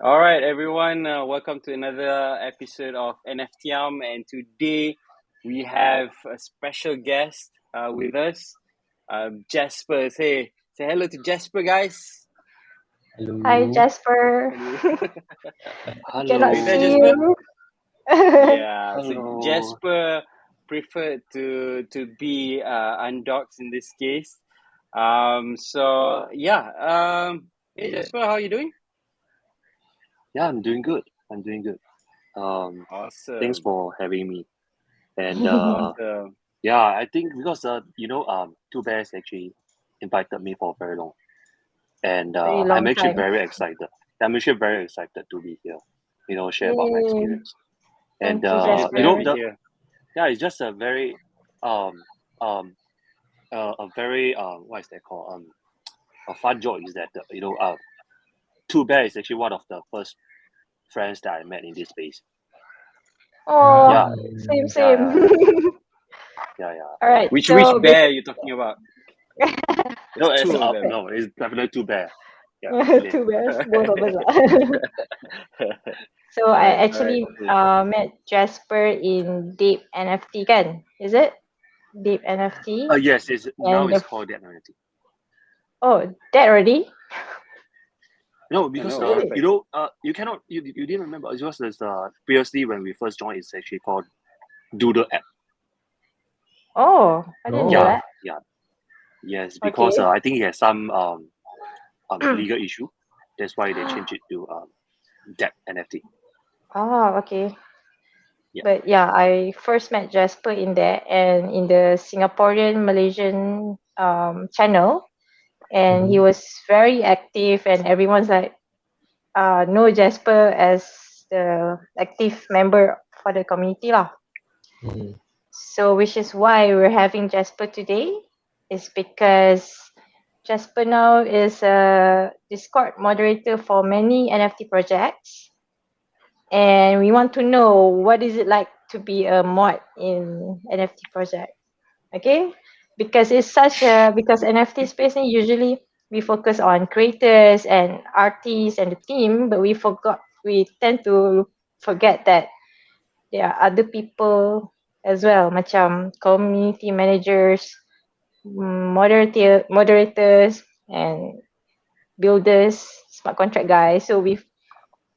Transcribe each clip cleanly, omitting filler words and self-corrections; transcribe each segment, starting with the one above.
All right, everyone. Welcome to another episode of NFTiam, and today we have a special guest with us, Jasper. Say hello to Jasper, guys. Hello. Hi, Jasper. Hello. Cannot Are you there, see Jasper? you. Yeah. So Hello. Jasper preferred to be undoxed in this case. Hey Jasper, how are you doing? Yeah, I'm doing good. Awesome. Thanks for having me. And Awesome. yeah, I think because Two Bears actually invited me for very long, and Very I'm long actually time. very excited. I'm actually very excited to be here. Share about my Yay. experience. Thank And you, Jasper. Glad to hear. it's just a very a very what is that called a fun joke is that Two Bear is actually one of the first friends that I met in this space. Oh, Yeah. same. Yeah. All right. Which So bear are you talking about? No, There's two of them. no, it's definitely Two Bear. Yeah. Two bears, both of us. So I Alright, actually alright. met Jasper in Deep NFT, kan? Is it Deep NFT? Yes, now And it's called that NFT. that already? No, because No, what happened? you cannot you didn't remember. It was previously when we first joined. It's actually called Doodle app. Oh, I didn't know that. Yeah. Yes, because Okay. I think it has some legal issue. That's why they changed it to that NFT. Oh, okay. Yeah. But yeah, I first met Jasper in there and in the Singaporean Malaysian channel, and he was very active, and everyone's like, know Jasper as the active member for the community lah. So which is why we're having Jasper today, is because Jasper now is a Discord moderator for many NFT projects, and we want to know what is it like to be a mod in NFT project. Okay, because because NFT space usually we focus on creators and artists and the team, but we tend to forget that there are other people as well, macam community managers, moderators, and builders, smart contract guys. So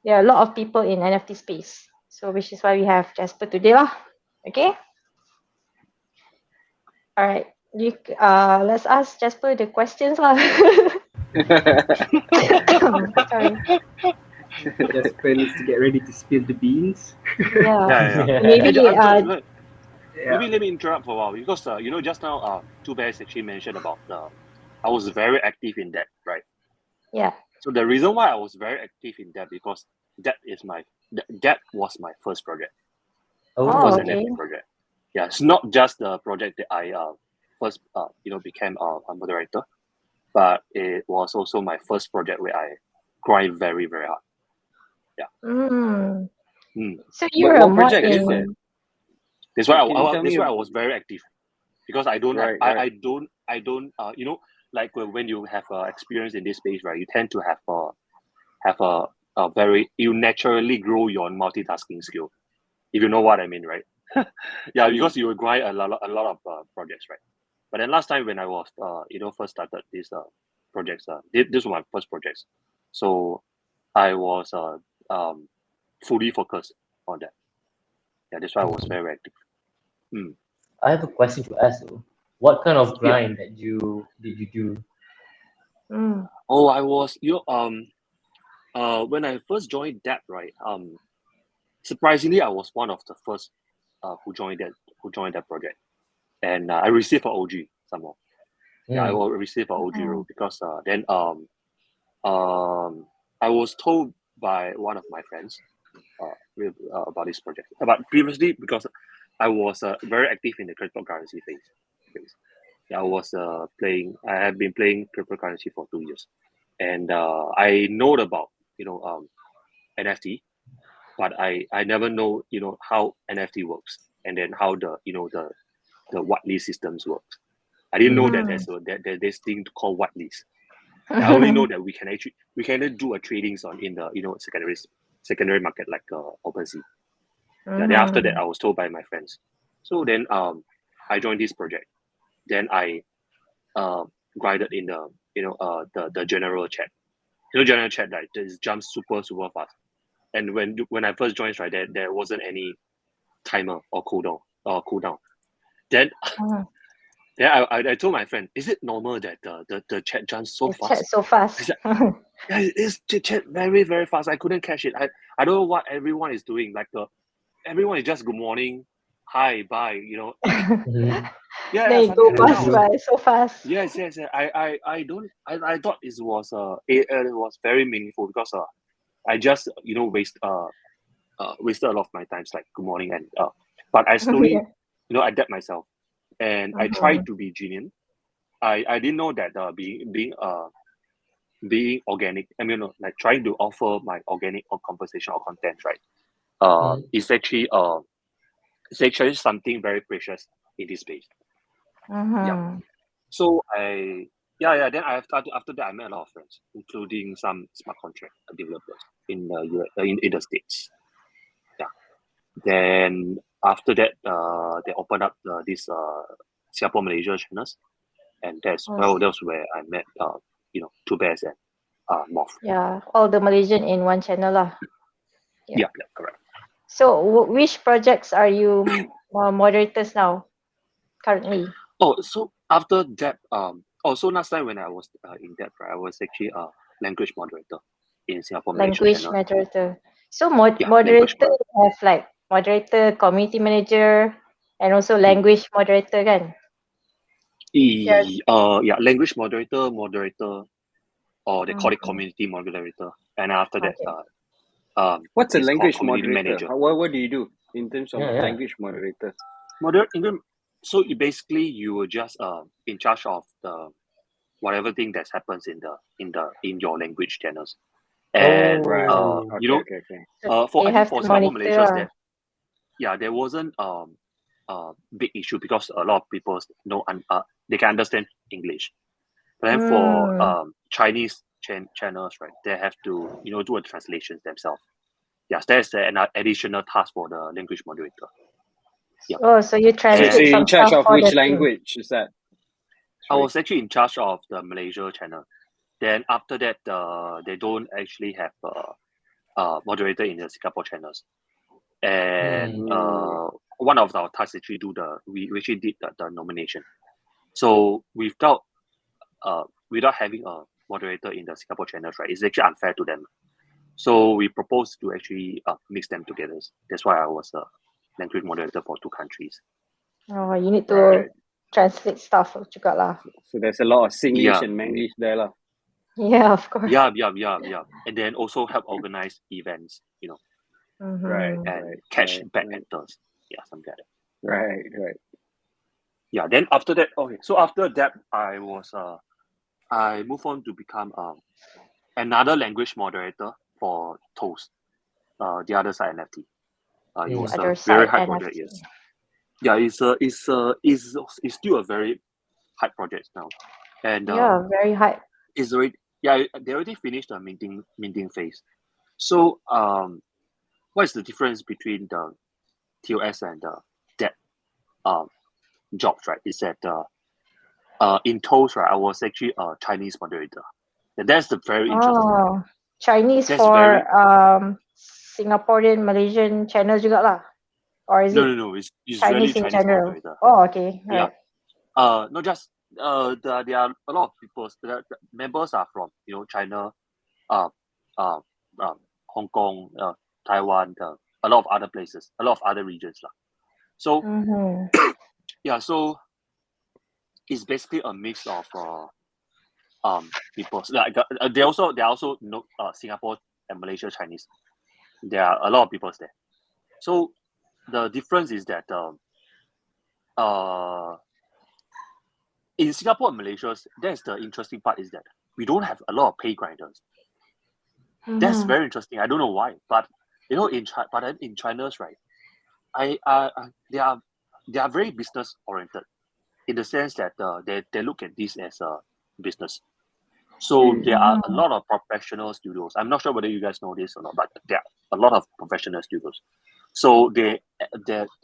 there are a lot of people in NFT space. So which is why we have Jasper today lah. Okay. All right. Let's ask Jasper the questions lah. Sorry. Jasper needs to get ready to spill the beans. Yeah. Maybe Maybe let me interrupt for a while because just now Two Bears actually mentioned about I was very active in that, right? Yeah. So the reason why I was very active in that because that was my first project. First okay. NFT project. Yeah, it's not just the project that I first became a moderator, but it was also my first project where I grind very, very hard. Yeah. So you're a mod project is in. that? That's why Can you I was very active because I don't Right, have right. I don't like when you have experience in this space, right? You tend to have a very you naturally grow your multitasking skill, if you know what I mean, right? Yeah, because you will grind a lot of projects, right? But then last time when I was first started these projects, this was my first projects, so I was fully focused on that. Yeah, that's why I was very active. I have a question to ask though. What kind of grind did you do? Oh, I was when I first joined that, right? Surprisingly, I was one of the first who joined that project, and I received an OG somehow. Yeah, I will receive an OG role because then I was told by one of my friends about this project. But previously, because I was very active in the cryptocurrency phase. Yeah, I have been playing cryptocurrency for 2 years, and I know about NFT, but I never know how NFT works, and then how the whitelist systems works. I didn't know that there's this thing called whitelist. I only know that we can do a tradings on in the secondary market like OpenSea. Yeah, then after that I was told by my friends. So then I joined this project. Then I guided in the the general chat. General chat like just jumps super fast. And when I first joined, right, there wasn't any timer or cooldown. Then then I told my friend, is it normal that the chat jumps so fast? Chat so fast. He said, yeah, it's chat very, very fast. I couldn't catch it. I don't know what everyone is doing. Like everyone is just good morning, hi, bye, Yeah, Then it go something like past that. by so fast. Yes. I thought it was very meaningful because I just wasted a lot of my times like good morning and but I slowly adapt myself and I tried to be genuine. I didn't know that being organic, I mean, like trying to offer my organic or conversation or content, right? It's actually something very precious in this space. Yeah. So then I started after that I met a lot of friends, including some smart contract developers in the US, in the States. Yeah. Then after that, they opened up this Singapore Malaysia channels, and that's where I met Two Bears and Moth. Yeah, all the Malaysian in one channel lah. Yeah, correct. So which projects are you moderators now currently? Oh, so after that, so last time when I was in that, right, I was actually a language moderator in Singapore Malaysia Language channel. moderator. So Yeah, moderator have like moderator, community manager, and also language moderator kan? Language moderator, or they call it community moderator, and after that, what's a it's language called community moderator? manager. What do you do in terms of Yeah. language moderator? So you were just in charge of the whatever thing that happens in your language channels, and Right. Okay. for They I think have for to Singapore monitor Malaysia, there wasn't big issue because a lot of people they can understand English. But then for Chinese channels, right, they have to do a translation themselves. Yes, there's an additional task for the language moderator. Yeah. Oh, so you translate So you're some in charge stuff of for which the team. language is that? I was actually in charge of the Malaysia channel. Then after that, they don't actually have moderator in the Singapore channels. And one of our tasks actually we actually did the nomination. So without having a moderator in the Singapore channels, right, it's actually unfair to them. So we proposed to actually mix them together. That's why I was a language moderator for 2 countries. Oh, you need to translate stuff juga lah. So there's a lot of Singlish and Manglish there lah. Yeah, of course. Yeah. And then also help organize events, Right. and catch bad actors. Yeah, something like that. Right. Yeah, then after that, so after that, I moved on to become another language moderator for Toast, the Other Side NFT. It was Other a very Side high NFT. project, yes. Yeah, it's still a very high project now, and very high. it's already they already finished the minting phase. So what is the difference between the TOS and the that jobs, right? Is that in Toast, right, I was actually a Chinese moderator. And that's the very interesting. Oh, Chinese That's for Singaporean Malaysian channel juga lah, or is it No, it's Chinese really in Chinese general? moderator. Oh, okay. Yeah. Right. Not just there are a lot of people. The members are from China, Hong Kong, Taiwan, a lot of other places, a lot of other regions lah. So yeah, so it's basically a mix of people. Like there are also Singapore and Malaysia Chinese. There are a lot of people there. So the difference is that in Singapore and Malaysia, that's the interesting part, is that we don't have a lot of pay grinders. That's very interesting. I don't know why, but in China's, right, they are very business oriented, in the sense that they look at this as a business. So there are a lot of professional studios. I'm not sure whether you guys know this or not, but there are a lot of professional studios. So they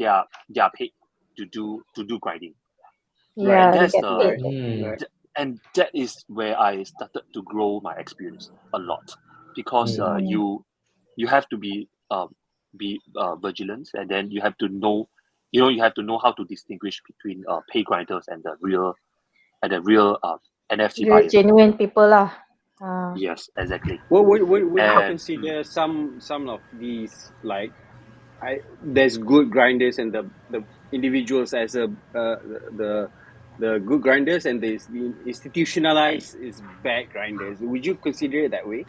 are paid to do grinding. Yeah, And they that's get the paid. Mm. and that is where I started to grow my experience a lot, because you have to be vigilant, and then you have to know, you have to know how to distinguish between pay grinders and the real NFT Real buyers. genuine people lah. Yes, exactly. Well, would you And consider some of these, like, there's good grinders and the individuals as the good grinders, and there's the institutionalized is bad grinders. Would you consider it that way?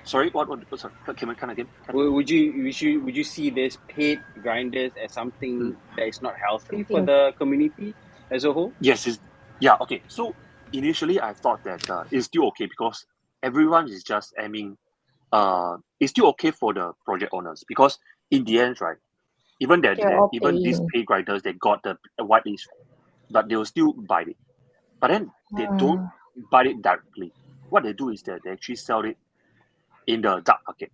sorry, what sorry, can I come again? Would you see this paid grinders as something that is not healthy for Something. the community as a whole? Yes, okay. So initially I thought that it's still okay, because everyone is just aiming. It's still okay for the project owners, because in the end, right, even They're all even these paying. pay grinders, they got the whitelist, but they will still buy it. But then they don't buy it directly. What they do is that they actually sell it in the dark market.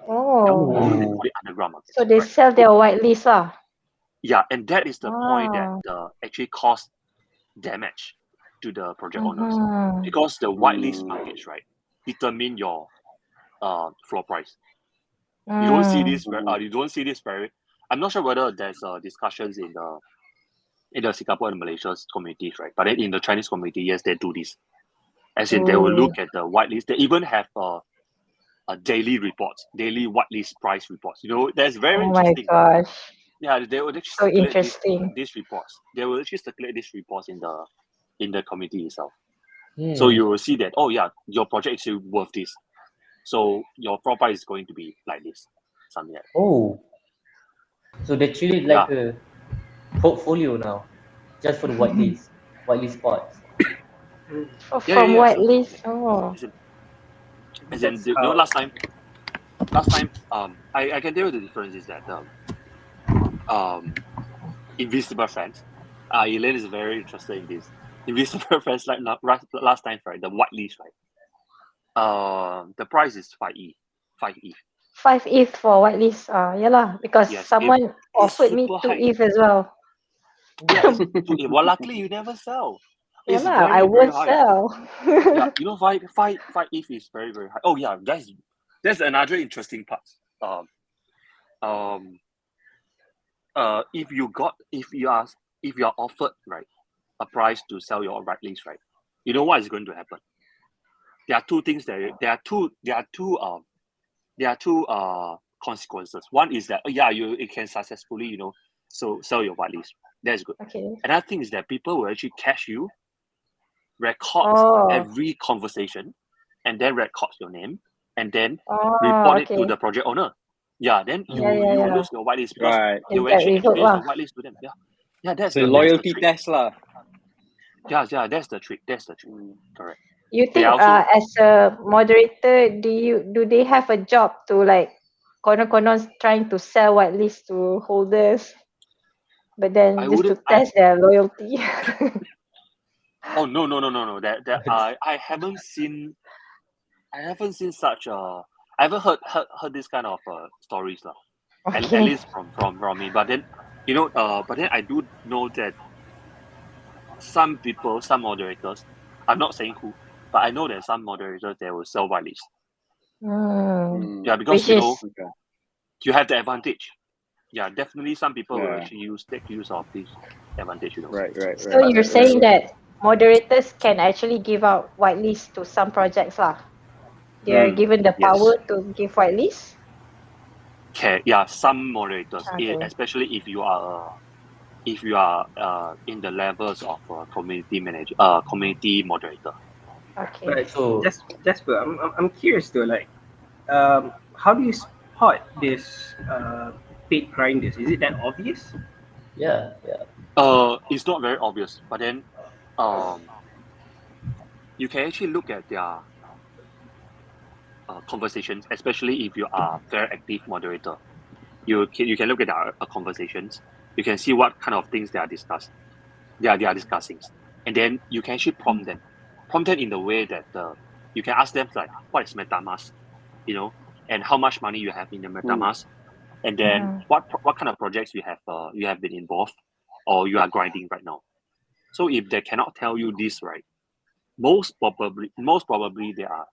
Oh, They put it underground market. so they right? sell their whitelist lah. Yeah, and that is the point that Ah. actually caused damage to the project owners, Mhm. because the whitelist markets, right, determine your floor price. You don't see this. You don't see this very. I'm not sure whether there's discussions in the Singapore and Malaysia communities, right? But then in the Chinese community, yes, they do this. As in, they will look at the whitelist. They even have a daily reports, daily whitelist price reports. That's very Oh my interesting. gosh, Yeah, they will actually so circulate interesting. these reports. They will actually circulate these reports in the community itself. So you will see that, oh yeah, your project is still worth this. So your floor price is going to be like this, something like that. Oh, so they treat it like a portfolio now, just for the whitelist spots. Yeah. So Whitelist. Oh. as in, That's how. last time, I can tell you the difference is that invisible friends. Elaine is very interested in this. Invisible friends, like last time, right? The whitelist, right? The price is 5 ETH. 5 ETH for whitelist. Yeah lah, because Yes, someone it's offered me super 2 high. ETH as well. Yeah, it's well, luckily you never sell. Yeah It's lah, I very, very won't high. sell. Yeah, 5 ETH is very, very high. Oh yeah, that's another interesting part. If you are offered, right, a price to sell your whitelist, right, you know what is going to happen. There are two things there are two consequences. One is that you can successfully sell your whitelist. That's good. Okay. Another thing is that people will actually cash you, record every conversation, and then record your name, and then report it to the project owner. Yeah, then you will lose your whitelist, because Right. they will Get actually revoked expose lah. your whitelist to them. Yeah, that's So the loyalty trick. test lah. Yeah, that's the trick. Correct. You They think also as a moderator, do they have a job to like konon trying to sell whitelist to holders, but then I just to wouldn't. test their loyalty? Oh no. That I haven't seen. I haven't seen such I haven't heard this kind of stories lah. At Okay. least from me. But then but then I do know that some people, some moderators, I'm not saying who, but I know that some moderators, they will sell whitelist. Yeah, because Which is you have the advantage. Yeah, definitely some people will Yeah. actually take use of this advantage. Right. so you're saying that moderators can actually give out whitelist to some projects lah. They are given the Yes. power to give whitelist. Yeah, some moderators, Okay. especially if you are in the levels of community manager, community moderator. Okay. But So- Jasper, I'm curious though, like, how do you spot this paid grinders? Is it that obvious? Yeah. It's not very obvious, but then you can actually look at their conversations, especially if you are very active moderator. You can look at their conversations. You can see what kind of things they are discussing. and then you can actually prompt them in the way that you can ask them like, what is MetaMask, and how much money you have in the MetaMask, and then what kind of projects you have been involved, or you are grinding right now. So if they cannot tell you this, right, most probably they are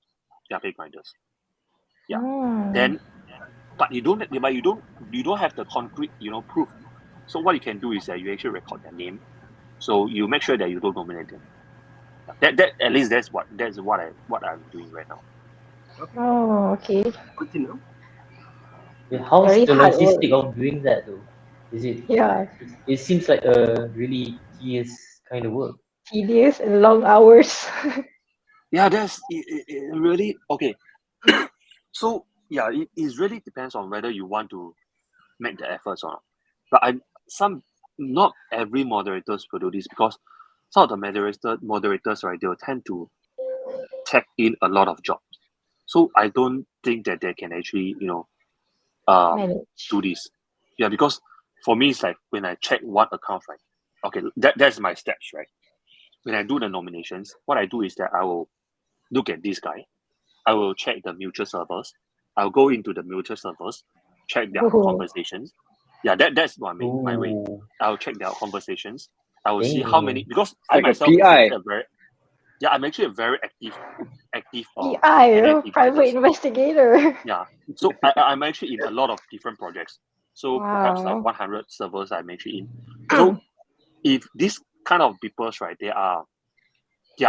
paid grinders. Yeah. Then, but you don't have the concrete proof. So what you can do is that you actually record their name, so you make sure that you don't nominate them. That at least that's what I'm doing right now. Oh, okay. Good to know. Yeah, how's Very the hard work. logistic of doing that though? Is it? Yeah, It seems like a really tedious kind of work. tedious and long hours. Yeah, that's it really okay. So yeah, it really depends on whether you want to make the efforts or not. But not every moderators will do this, because some of the moderators, right, they'll tend to tag in a lot of jobs. So I don't think that they can actually Manage. do this. Yeah, because for me it's like when I check one account, right? Okay, that's my steps, right? When I do the nominations, what I do is that I will look at this guy. I will check the mutual servers. I'll go into the mutual servers, check their Oh. conversations. Yeah, that's my way. Ooh, I'll check their conversations. I will see how many, damn. because I Like a myself is PI. actually I'm actually a very active PI, NFT private grinders. investigator. Yeah, so I'm actually in a lot of different projects. So perhaps like Wow. 100 servers I'm actually in. So if this kind of people, right, they are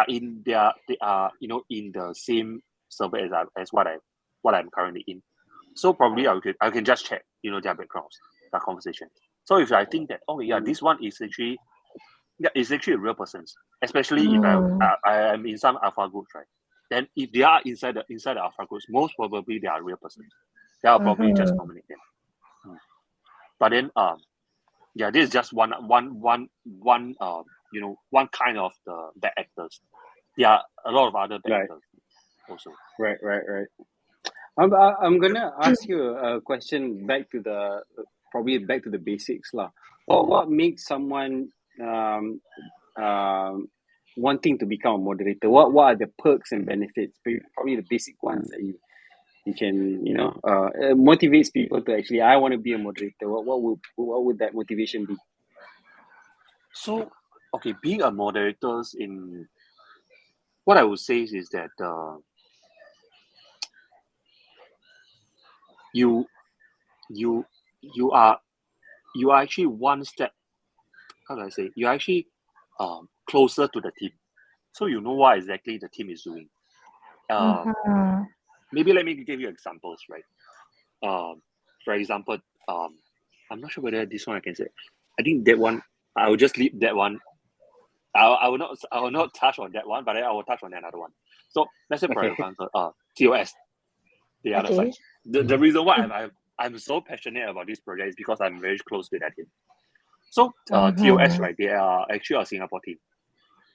in the same server as what I'm currently in. So probably I can just check their backgrounds, their conversation. So if I think that this one is actually a real person, especially if I am in some alpha groups, right? Then if they are inside the alpha groups, most probably they are real persons. They are probably just nominate them. But then this is just one kind of the bad actors. There are a lot of other bad Right. actors also. Right. I'm gonna ask you a question back to the basics lah. What makes someone wanting to become a moderator? What are the perks and benefits? Probably the basic ones that you can motivates people to actually, I want to be a moderator. What would that motivation be? So okay, being a moderator in what I would say is that you are actually one step, how do I say, you're actually closer to the team, so you know what exactly the team is doing. Maybe let me give you examples, right? For example, I'm not sure whether this one I can say. I think that one I will just leave that one. I will not touch on that one, but I will touch on another one. So let's say for example, TOS, the other side. The reason why I'm so passionate about this project is because I'm very close to that team. So TOS, right, they are actually a Singapore team.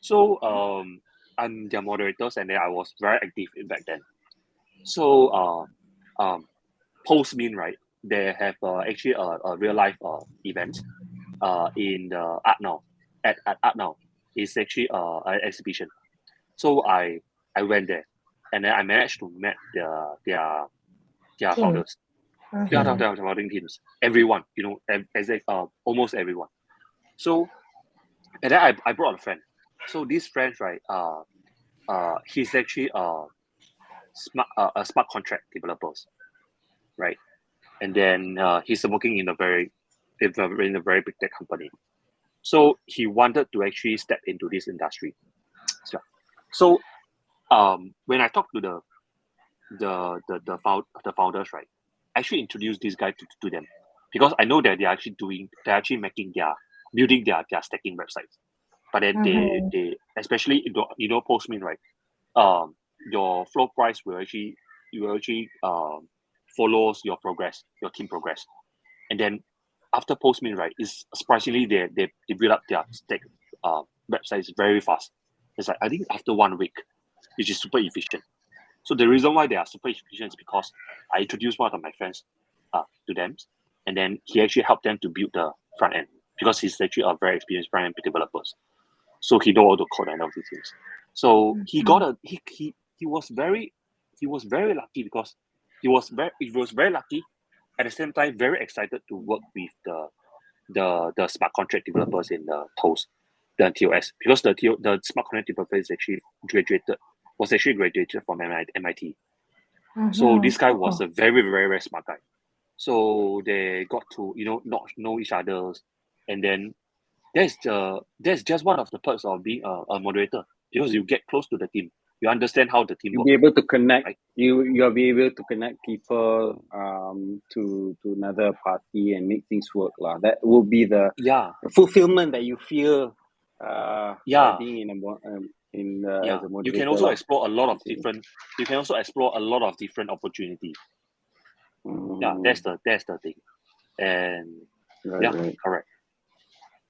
So I'm their moderators, and then I was very active back then. So post-min, right, they have actually a real life event in the Art Now. At Art Now, it's actually an exhibition. So I went there, and then I managed to meet their founders, their founding teams, everyone, almost everyone. So, and then I brought a friend. So this friend, right, he's actually a smart contract developers, right, and then he's working in a very big tech company. So he wanted to actually step into this industry. So when I talked to the founders, right, I actually introduced this guy to them, because I know that they're actually building their stacking websites. But then they especially post-min, right, your flow price will actually follows your progress, your team progress. And then after post-min, right, is surprisingly they build up their stack websites very fast. It's like I think after 1 week, which is super efficient. So the reason why they are super efficient is because I introduced one of my friends to them, and then he actually helped them to build the front end, because he's actually a very experienced front end developer. so he know how to code and all these things. So he got a he was very lucky because he was very lucky, at the same time very excited to work with the smart contract developers in the TOS, the TOS, because the smart contract developer is actually graduated from MIT. So this guy was a very, very, very smart guy. So they got to not know each other, and then that's just one of the perks of being a moderator, because you get close to the team, you understand how the team You'll works. be able to connect. Right. You'll be able to connect people to another party and make things work lah. That will be the fulfillment that you feel by being in as a moderator. You can also explore a lot of different. You can also explore a lot of different opportunities. Yeah, that's the thing, and right. correct.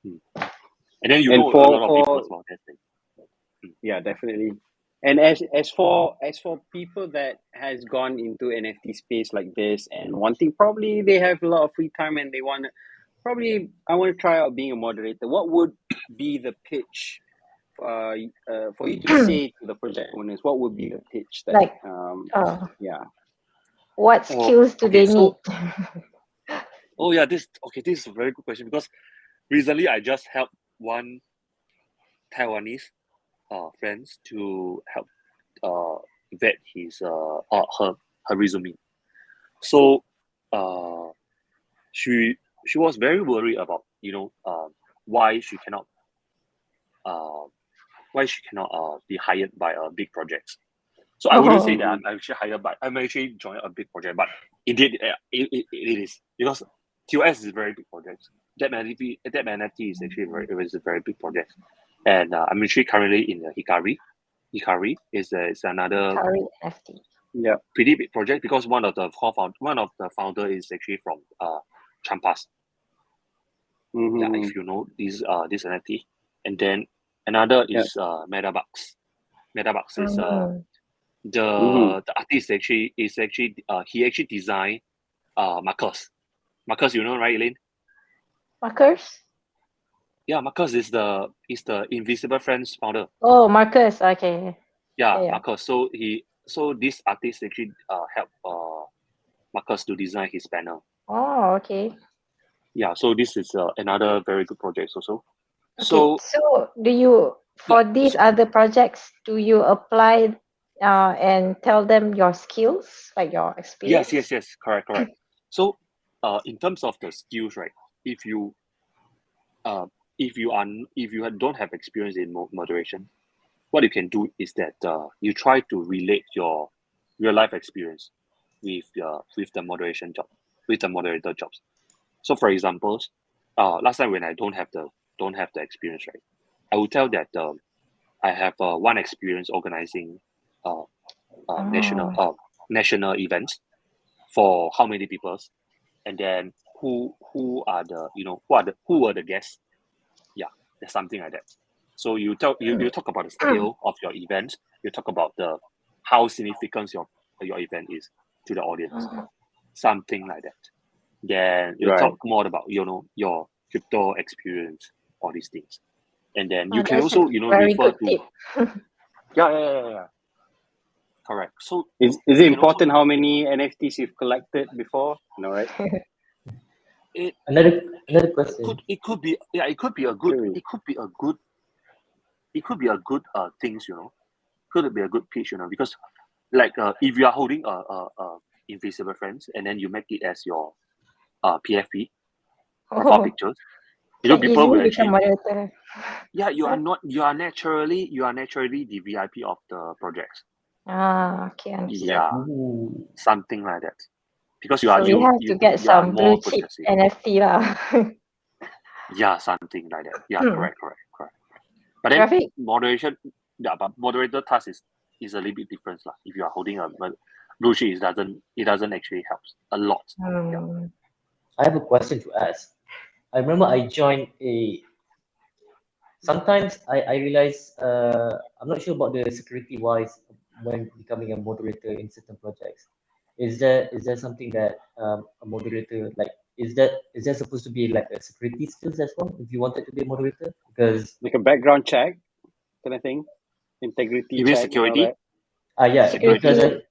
And then you know a lot of people as well. That thing. Yeah, definitely. And as for people that has gone into NFT space like this and wanting, probably they have a lot of free time and they want to I want to try out being a moderator. What would be the pitch for you to say to the project owners? What would be the pitch that what skills do they need? This is a very good question, because recently I just helped one Taiwanese friends to help vet his her resume. So she was very worried about why she cannot be hired by a big project. So I wouldn't say that I'm actually joining a big project, but indeed it is, because TOS is a very big project. That NFT is actually a very big project, and I'm actually currently in the Hikari. Hikari is another NFT. Pretty big project, because one of the founder is actually from Champas. Yeah, if you know this NFT, and then another is Metabucks. Metabucks is the artist is actually he actually designed Marcus. Marcus, you know, right, Elaine? Marcus? Yeah, Marcus is the Invisible Friends founder. Oh, Marcus. Okay. Yeah, Marcus. So this artist actually helped Marcus to design his banner. Oh, okay. Yeah, so this is another very good project also. Okay, so do you, for these other projects, do you apply and tell them your skills, like your experience? Yes, correct. So in terms of the skills, right, if you don't have experience in moderation, what you can do is that you try to relate your real life experience with the moderator jobs. So for example, last time when I don't have the experience, right, I would tell that I have one experience organizing national events for how many people, and then who are the guests. Yeah, there's something like that. So you talk about the scale of your event. You talk about how significant your event is to the audience, something like that. Then you talk more about your crypto experience, all these things, and then you can also refer to yeah. Correct. So is it important how many NFTs you've collected before? No, right? Another question. It could be a good things, could be a good pitch, because like if you are holding a Invisible Friends and then you make it as your PFP profile pictures, people will actually moderator. Yeah, you are naturally the VIP of the projects. Okay, understand. Yeah, something like that. Because you have to get some blue chip NFT lah. Yeah, something like that. Yeah, correct. But then moderation, but moderator task is a little bit different lah. If you are holding a blue chip, it doesn't actually help a lot. I have a question to ask. I remember I joined sometimes I realize I'm not sure about the security wise when becoming a moderator in certain projects. Is there something that a moderator, like, is there supposed to be like a security skills as well if you wanted to be a moderator? Because like a background check. kind of thing, integrity You mean check and all security? that. Yeah, Security. because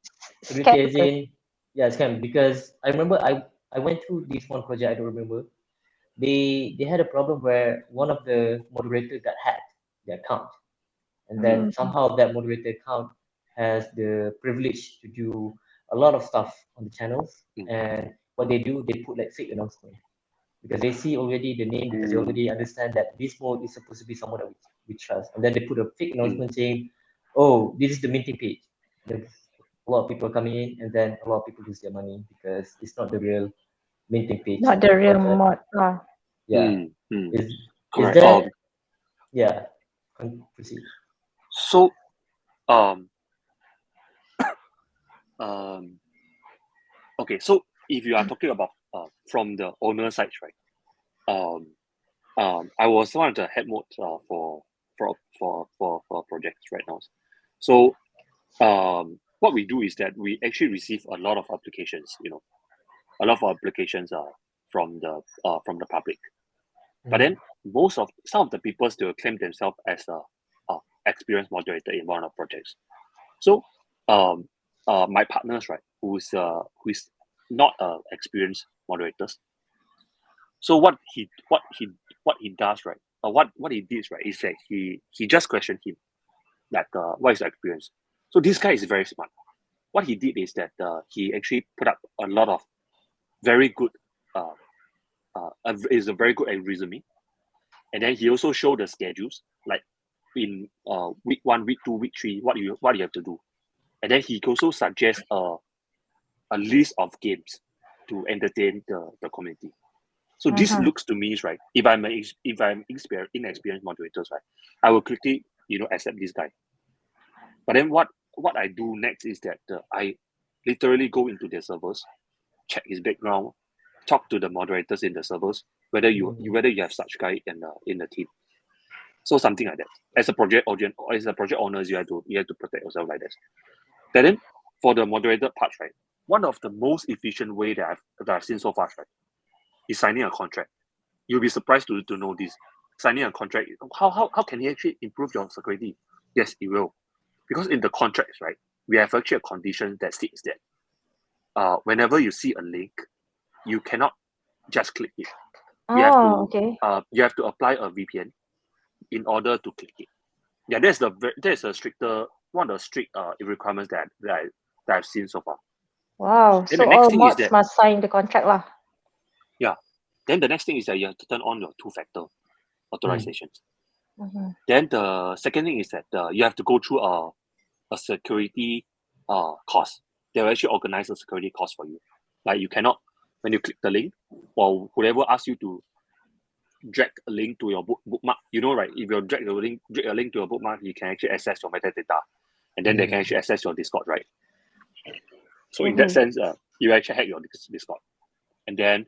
security as Scam. in, yeah, scam. Because I remember I went through this one project. I don't remember. They had a problem where one of the moderator got hacked their account, and then somehow that moderator account has the privilege to do a lot of stuff on the channels. And what they do, they put like fake announcement because they see already the name, because they already understand that this mode is supposed to be someone that we trust, and then they put a fake announcement saying, "Oh, this is the minting page." Then a lot of people are coming in, and then a lot of people lose their money because it's not the real minting page Not of the the real project. mod. Yeah. Mm. Is Correct. that yeah? Proceed. So okay, so if you are talking about from the owner side, right? I was one of the head modes for projects right now. So what we do is that we actually receive a lot of applications. A lot of applications from the public. But then some of the people still claim themselves as a experienced moderator in one of the projects. So my partners, right, who is not experienced moderators. So what he does, right, what he did, right, is that he just questioned him, like what is your experience. So this guy is very smart. What he did is that he actually put up a lot of very good is a very good resume, and then he also showed the schedules, like in week 1, week 2, week 3, what you have to do, and then he also suggests a list of games to entertain the community. So this looks to me, right, if I'm inexperienced moderators, right, I will quickly accept this guy. But then what I do next is that I literally go into their servers, check his background, talk to the moderators in the servers, whether you have such guy in the team. So something like that. As a project owners, you have to protect yourself like that. Then for the moderator part, right, one of the most efficient way that I've seen so far, right, is signing a contract. You'll be surprised to know this. Signing a contract, how can he actually improve your security? Yes, it will. Because in the contracts, right, we have actually a condition that states that whenever you see a link, you cannot just click it. You have to apply a VPN in order to click it. Yeah, that's a stricter one of the strict requirements that I've seen so far. Wow. Then So the next all thing is mods that must sign the contract lah. then the next thing is that you have to turn on your 2-factor authorizations. Mm-hmm. Then the second thing is that you have to go through a security course. They will actually organize a security course for you. Like you cannot, when you click the link, or whoever asks you to drag a link to your bookmark, right? If you drag a link to your bookmark, you can actually access your metadata, and then they can actually access your Discord, right? So in that sense, you actually hack your Discord. And then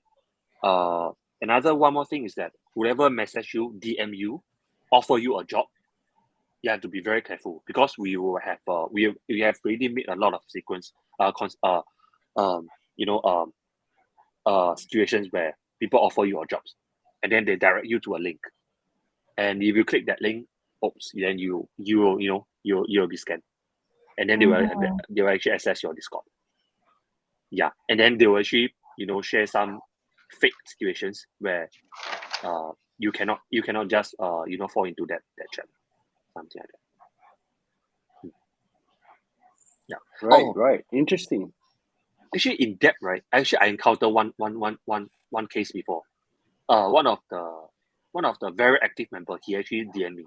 another one more thing is that whoever message you, DM you, offer you a job, you have to be very careful, because we will have we have already made a lot of situations where people offer you jobs, and then they direct you to a link, and if you click that link, oops, then you'll be scanned, and then they will actually access your Discord. Yeah, and then they will actually share some fake situations where you cannot just fall into that trap, something like that. Yeah. Right. Interesting. Actually, in depth, right? Actually, I encountered one case before. One of the very active member, he actually DM me.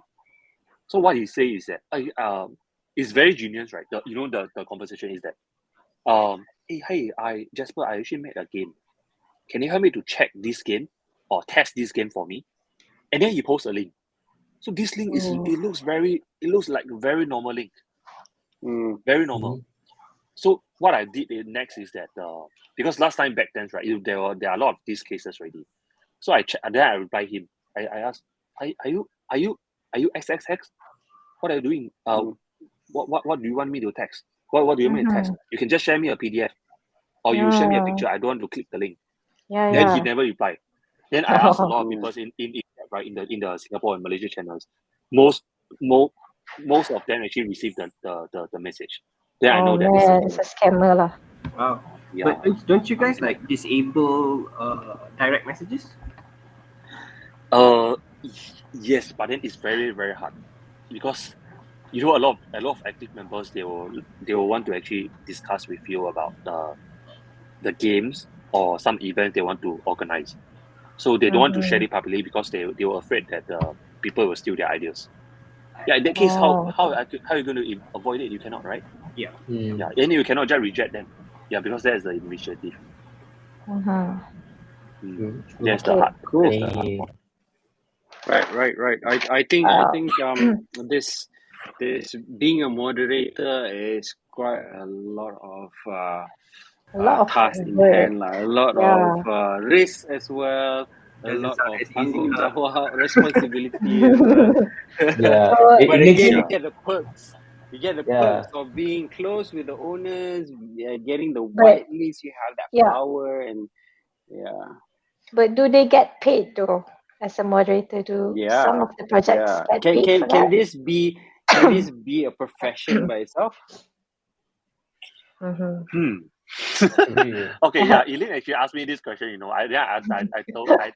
So what he say is that it's very genius, right? The conversation is that hey, Jasper, I actually made a game. Can you help me to check this game or test this game for me? And then he posts a link. So this link it looks like a very normal link. Very normal. So what I did next is that because last time back then, right, there are a lot of these cases already. So I check, and then I reply him. I asked, are you XXX? What are you doing? What do you want me to text? What do you want me to text? You can just share me a PDF, or you share me a picture. I don't want to click the link. Then he never replied. Then I asked a lot of people in the Singapore and Malaysia channels. Most most of them actually receive the message. Then I Oh know that man, it's a scammer lah. Wow. yeah. But don't you guys like disable direct messages? Yes, but then it's very very hard because you know a lot of active members they will want to actually discuss with you about the games or some event they want to organize. So they don't want to share it publicly because they were afraid that people will steal their ideas. Yeah, in that case, how are you going to avoid it? You cannot, right? Yeah. Yeah, and you cannot just reject them. Yeah, because that is the initiative. That's the Okay. hard. Cool. That's the hard part. Right. I think this being a moderator is quite a lot of A lot of tasks in work. hand, a lot Yeah. of risks as well, a Doesn't lot sound of as easy, tanggung huh? jawab, responsibility as well. Yeah, So, But it makes again, it you get the perks. You get the perks of being close with the owners, getting the but white list. You have that yeah, power, and yeah, but do they get paid though as a moderator? Do some of the projects get Can paid for can that? this be a profession by itself? Okay, yeah. Eileen actually asked me this question. You know, I told her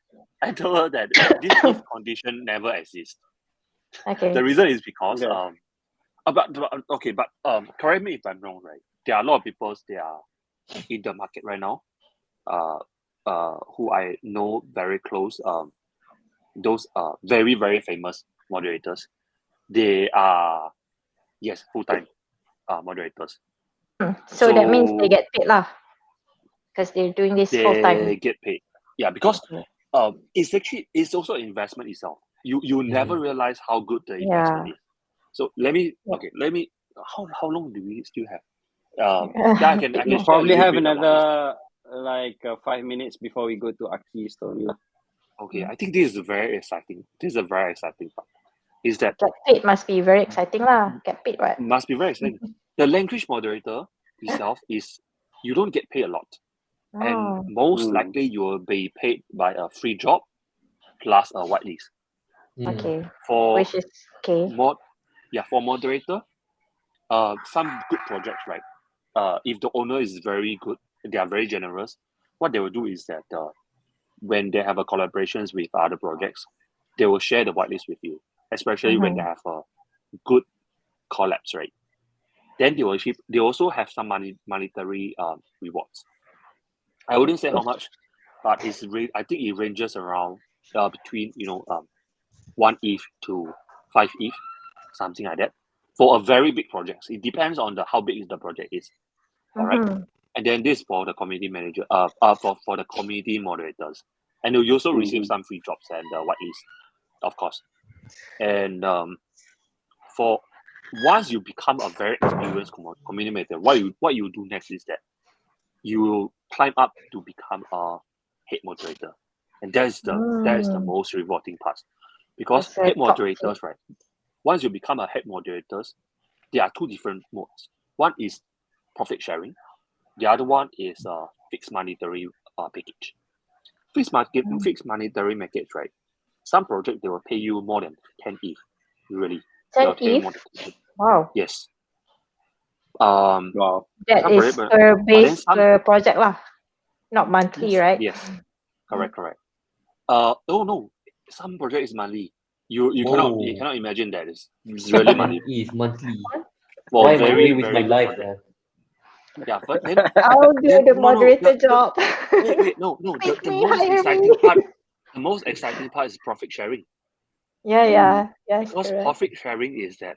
that this if condition never exists. Okay. The reason is because Okay. but correct me if I'm wrong, right? There are a lot of people they are in the market right now, who I know very close. Those very very famous moderators. They are full time moderators. So that means they get paid lah, because they're doing this full time. They get paid. Yeah, because it's also investment itself. You never realize how good the investment is. So let me how long do we still have? I can We'll share probably a little have bit about another 5 minutes before we go to Aki Story. Okay, I think this is very exciting. This is a very exciting part. Is that Get paid must be very exciting lah. Get paid, right? must be very exciting. The language moderator itself is you don't get paid a lot. And most likely you will be paid by a free job plus a whitelist. Okay. For Which is okay. for moderator, some good projects, right? If the owner is very good, they are very generous. What they will do is that when they have a collaborations with other projects, they will share the whitelist with you, especially when they have a good collabs, right? Then they also have some monetary rewards. I wouldn't say how much, but I think it ranges around between 1 ETH to 5 ETH, something like that, for a very big project. It depends on how big the project is. All right, and then this for the community manager, for the community moderators, and you also receive some free jobs and the whitelist, of course. And for once you become a very experienced community manager, what you do next is that you will climb up to become a head moderator, and that is the most rewarding part, because That's a head top moderators, right? Once you become a head moderators, there are two different modes. One is profit sharing. The other one is fixed monetary package. Fixed monetary package, right? Some project they will pay you more than 10 ETH. Really, 10 ETH? Wow. Yes. Wow. That is per base per project lah, not monthly, right? Yes. Correct. No. Some project is monthly. You cannot imagine that it's really money. Is monthly. Well, Why am I very doing with my very life? project. Yeah, but then I'll do the moderator job. Wait, no. The most exciting part is profit sharing. Yeah. Yes, Because correct. profit sharing is that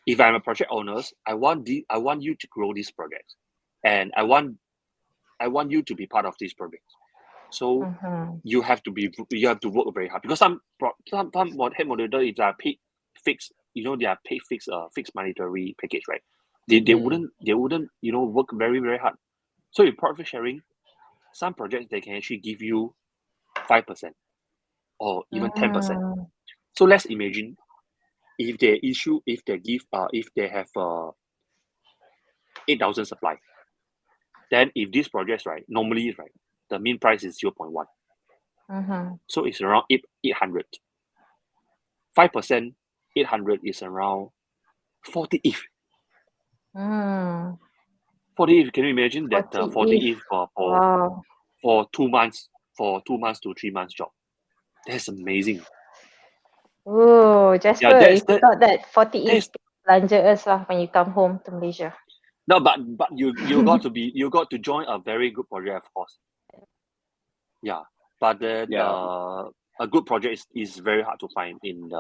if I'm a project owner, I want you to grow this project, and I want you to be part of this project. So you have to work very hard, because some head moderator, if they are paid fixed, they are paid fixed monetary package, right? They wouldn't work very very hard. So with profit sharing, some projects they can actually give you 5% or even 10%. So let's imagine if they have 8,000 supply, then if these projects, right, normally, right, the mean price is 0.1. So it's around 800. 5%, 800 is around 40 ETH. Mm, 40 ETH, can you imagine that 40 40 ETH. ETH Wow. for 2 months, for 2 months to 3 months job? That's amazing. Oh, Jasper, that's- if you got that 40 that's- ETH, belanja us lah when you come home to Malaysia. No, but you got to join a very good project, of course. Yeah, but then a good project is very hard to find in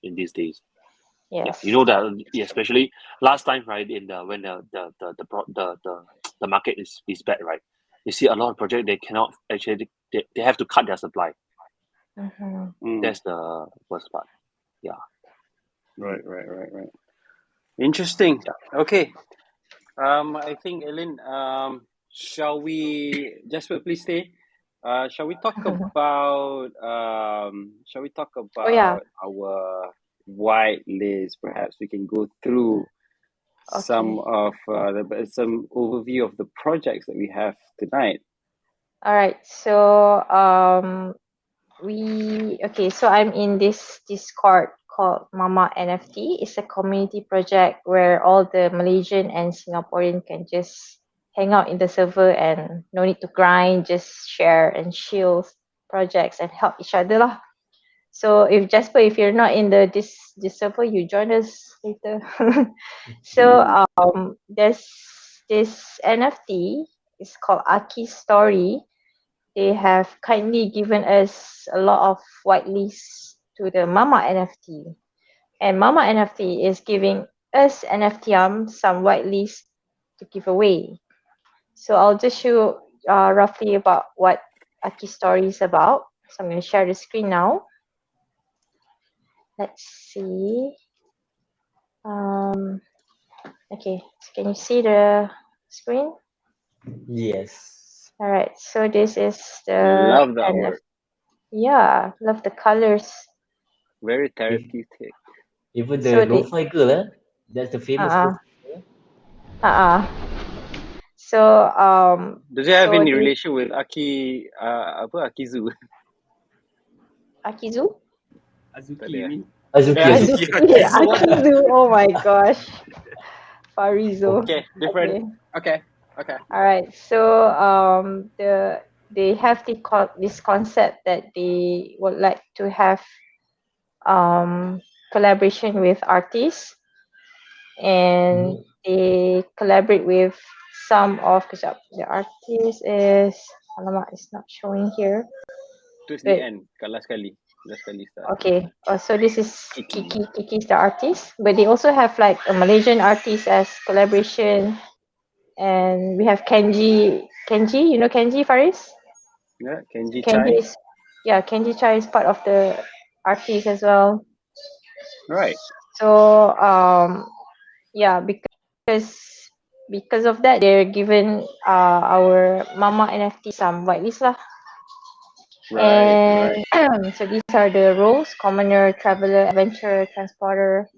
these days. Yes. Yeah, you know that especially last time, right? When the market is bad, right? You see a lot of projects they cannot actually they have to cut their supply. That's the worst part. Yeah. Right. Interesting. Okay. I think Ellen. Shall we, Jasper? Please stay. Shall we talk about? Shall we talk about our white list? Perhaps we can go through some of some overview of the projects that we have tonight. All right. So so I'm in this Discord called Mama NFT. It's a community project where all the Malaysian and Singaporean can just hang out in the server and no need to grind, just share and chill projects and help each other lah. So if Jasper, if you're not in this server, you join us later. So there's this NFT. It's called Aki Story. They have kindly given us a lot of whitelists to the Mama NFT. And Mama NFT is giving us NFTiam some whitelist to give away. So I'll just show roughly about what Aki Story is about. So I'm going to share the screen now. Let's see. Okay, so can you see the screen? Yes. All right, so this is the Love the artwork. Yeah, love the colors. Very therapeutic. Even the So lo-fi girl, that's the famous lo-fi girl. So does it have any relation with Akizu? Akizu? Azuki, you mean? Azuki. Akizu, oh my gosh. Farizo. Okay, different. Okay. All right. So they have this concept that they would like to have collaboration with artists, and they collaborate with some of the artist is it's not showing here. Towards the end, last kali start. Okay. So this is Kiki's the artist, but they also have like a Malaysian artist as collaboration, and we have Kenji. You know Kenji, Faris? Yeah, Kenji Chai. Kenji Chai is part of the artist as well. Right. So because of that, they're given our Mama NFT some whitelist lah. Right. So these are the roles: commoner, traveler, adventurer, transporter,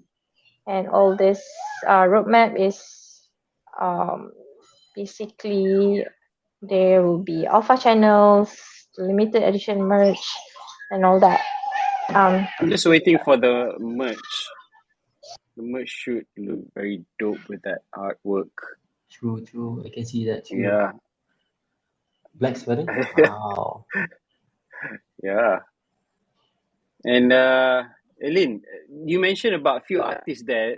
and all this roadmap is basically there will be alpha channels, limited edition merch, and all that. I'm just waiting for the merch. The merch should look very dope with that artwork. True. I can see that too. Yeah. Black sweater? Wow. Yeah. And Eileen, you mentioned about a few artists there.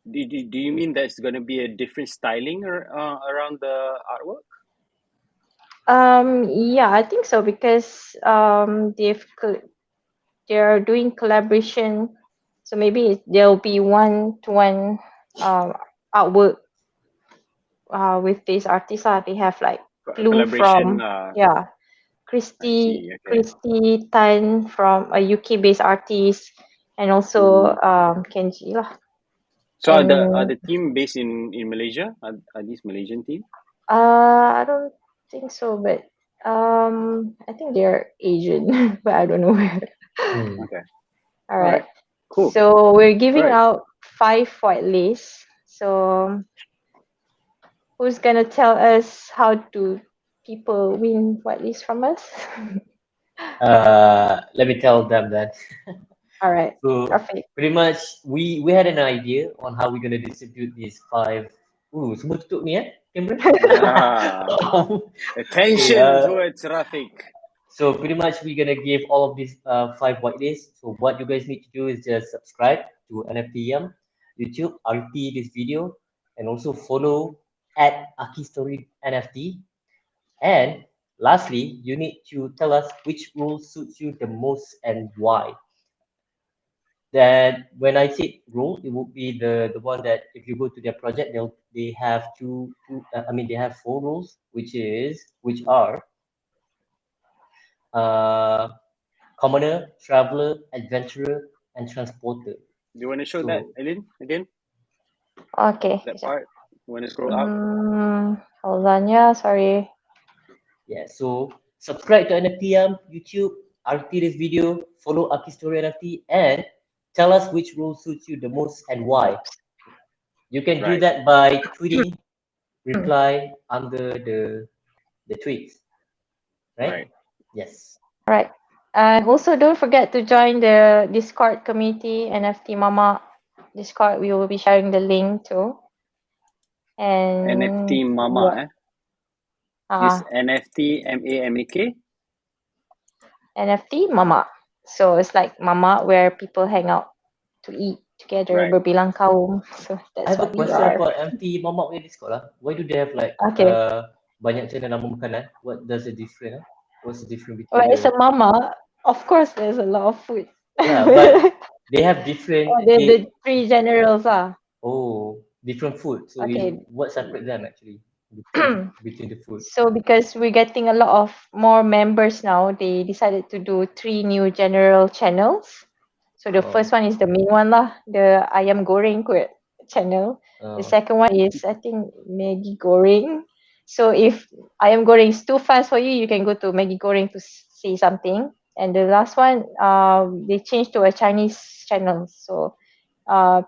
Do you mean there's going to be a different styling around the artwork? Yeah, I think so, because they're doing collaboration, so maybe there'll be one-to-one artwork with these artists. They have like Bloom from Christy Tan from a UK-based artist, and also Kenji lah. So are the team based in Malaysia? Are these Malaysian team? I don't think so, but I think they're Asian, but I don't know where. Okay. All right. Cool. So we're giving out 5 whitelists. So who's gonna tell us how do people win whitelist from us? Let me tell them that. All right. So Perfect. pretty much we had an idea on how we're gonna distribute these 5. Semua tutup ni camera. Attention Okay, towards Rafiq. So pretty much we're gonna give all of these 5 white days. So what you guys need to do is just subscribe to NFTiam YouTube, RT this video, and also follow at Aki Story NFT. And lastly, you need to tell us which rule suits you the most and why. That when I say rule, it would be the one that if you go to their project, they have they have 4 rules, which are commoner, traveler, adventurer, and transporter. Do you want to show that, Eileen, again? Okay. That part? You want to scroll up? Hold on, yeah. Sorry. Yeah, so subscribe to NFTiam YouTube, RT this video, follow Aki Story NFT, and tell us which rule suits you the most and why. You can do that by tweeting, reply under the tweets. Right? Yes. All right. And also don't forget to join the Discord community, NFT Mama Discord. We will be sharing the link too. And NFT Mama, This NFT MAMAK? NFT Mama. So it's like Mama where people hang out to eat together, berbilang kaum. So I that's have a what we question are. about NFT Mama punya Discord lah. Why do they have like Okay. banyak channel nama makanan? What does the difference? What's the difference between Well, it's a Mama. Of course, there's a lot of food. Yeah, but they have different. The 3 generals are. Oh, different food. So Okay. what separate them actually between the food? So because we're getting a lot of more members now, they decided to do 3 new general channels. So the first one is the main one lah, the ayam goreng channel. The second one is I think Maggi goreng. So if ayam goreng is too fast for you, you can go to Maggi goreng to say something. And the last one, they changed to a Chinese channel, so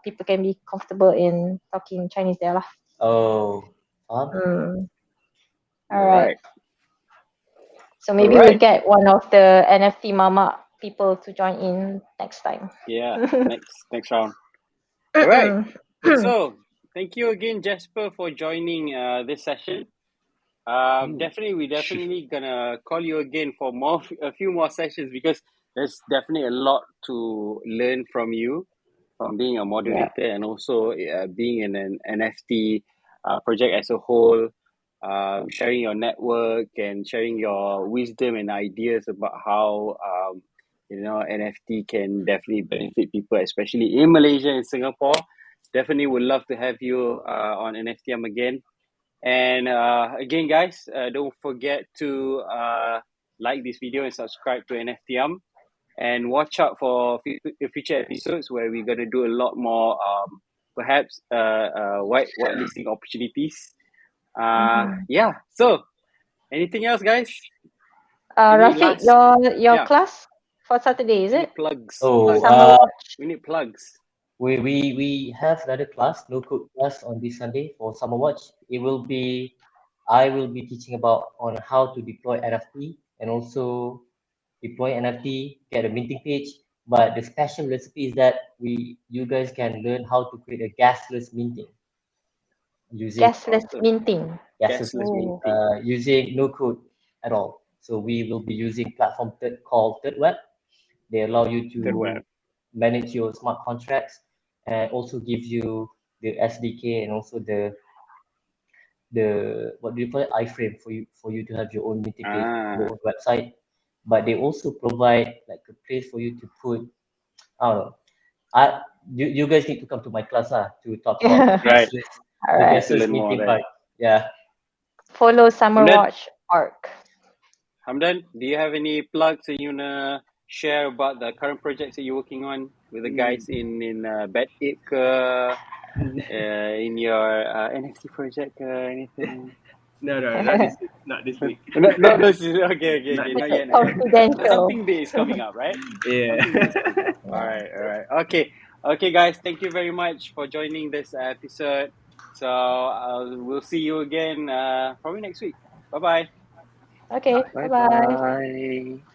people can be comfortable in talking Chinese there lah. Oh. All right. So maybe we'll get one of the NFT Mama people to join in next time. Yeah, next round. All right. So thank you again, Jasper, for joining this session. We're definitely gonna call you again for a few more sessions, because there's definitely a lot to learn from you, from being a moderator and also being in an NFT project as a whole, sharing your network and sharing your wisdom and ideas about how NFT can definitely benefit people, especially in Malaysia and Singapore. Definitely would love to have you on NFTiam again. And again, guys, don't forget to like this video and subscribe to NFTiam, and watch out for future episodes where we're going to do a lot more perhaps whitelisting opportunities. Yeah, so anything else, guys? Rafiq, your class for Saturday, is it? Plugs. We need plugs. We have another class, no code class on this Sunday for Summer Watch. I will be teaching about on how to deploy NFT and also deploy NFT, get a minting page. But the special recipe is that you guys can learn how to create a gasless minting using minting. Using no code at all. So we will be using platform called Third Web. They allow you to manage your smart contracts and also give you the SDK and also the what do you call it, iframe for you to have your own minting page, your own website. But they also provide like a place for you to put, I don't know. You guys need to come to my class to talk about the gasless meeting part. Yeah. Follow Summer Watch arc. Hamdan, do you have any plugs that you wanna share about the current projects that you're working on with the guys in Bad Ape, in your NFT project, anything? No, not this week. Not this week. Okay. Not yet. Confidential. Something big is coming up, right? Yeah. All right. Okay, guys. Thank you very much for joining this episode. So we'll see you again probably next week. Bye-bye. Okay. Bye-bye. Bye.